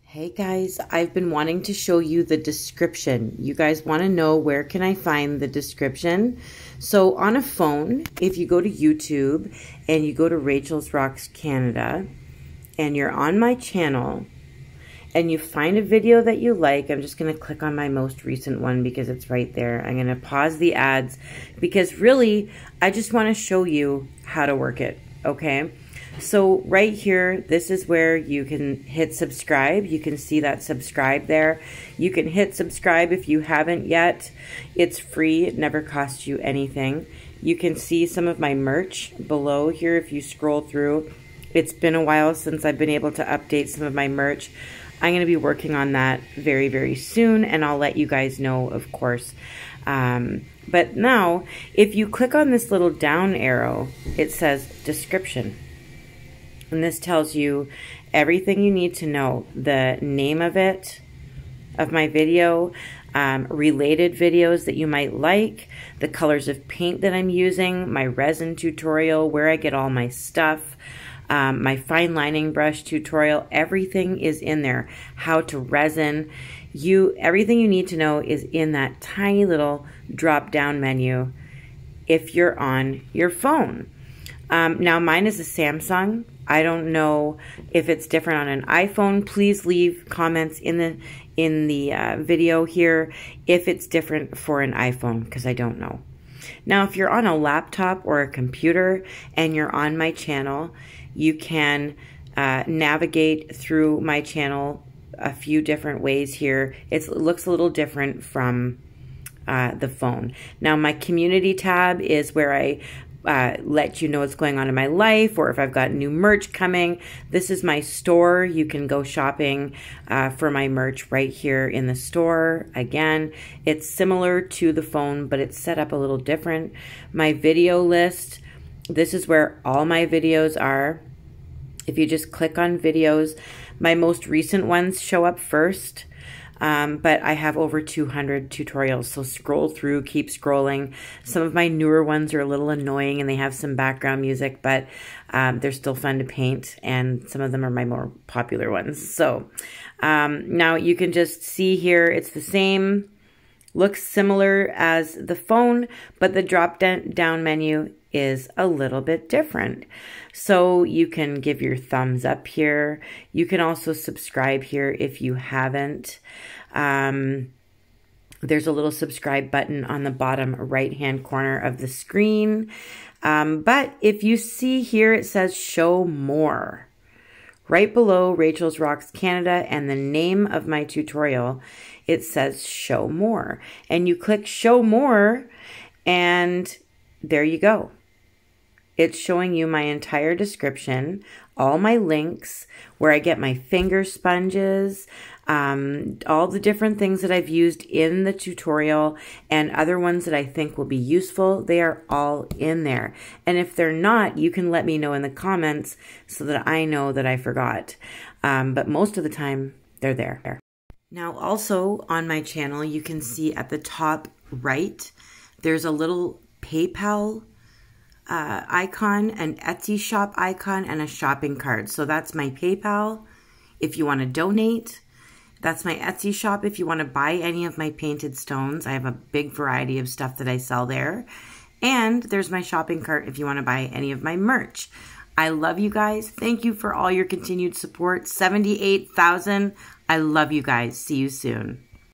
Hey guys, I've been wanting to show you the description. You guys want to know where can I find the description? So on a phone, if you go to YouTube and you go to Rachel's Rocks Canada and you're on my channel and you find a video that you like, I'm just going to click on my most recent one because it's right there. I'm going to pause the ads because really I just want to show you how to work it, okay? So right here, this is where you can hit subscribe. You can see that subscribe there. You can hit subscribe if you haven't yet. It's free. It never costs you anything. You can see some of my merch below here if you scroll through. It's been a while since I've been able to update some of my merch. I'm going to be working on that very, very soon, and I'll let you guys know, of course. But now, if you click on this little down arrow, it says description. And this tells you everything you need to know. The name of it, of my video, related videos that you might like, the colors of paint that I'm using, my resin tutorial, where I get all my stuff, my fine lining brush tutorial, everything is in there. How to resin. Everything you need to know is in that tiny little drop down menu if you're on your phone. Now mine is a Samsung. I don't know if it's different on an iPhone. Please leave comments in the video here if it's different for an iPhone, because I don't know. Now, if you're on a laptop or a computer and you're on my channel, you can navigate through my channel a few different ways here. It looks a little different from the phone. Now, my community tab is where I let you know what's going on in my life, or if I've got new merch coming. This is my store. You can go shopping for my merch right here in the store. Again, it's similar to the phone, but it's set up a little different. My video list, this is where all my videos are. If you just click on videos, my most recent ones show up first. But I have over 200 tutorials, so scroll through, keep scrolling. Some of my newer ones are a little annoying and they have some background music, but they're still fun to paint, and some of them are my more popular ones. So now you can just see here, it's the same, looks similar as the phone, but the drop down menu is a little bit different. So you can give your thumbs up here. You can also subscribe here if you haven't. There's a little subscribe button on the bottom right-hand corner of the screen. But if you see here, it says show more. Right below Rachel's Rocks Canada and the name of my tutorial, it says show more. And you click show more, and there you go. It's showing you my entire description, all my links, where I get my finger sponges, all the different things that I've used in the tutorial, and other ones that I think will be useful. They are all in there. And if they're not, you can let me know in the comments so that I know that I forgot. But most of the time, they're there. Now, also on my channel, you can see at the top right, there's a little PayPal icon, an Etsy shop icon, and a shopping cart. So that's my PayPal if you want to donate. That's my Etsy shop if you want to buy any of my painted stones. I have a big variety of stuff that I sell there. And there's my shopping cart if you want to buy any of my merch. I love you guys. Thank you for all your continued support. 78,000. I love you guys. See you soon.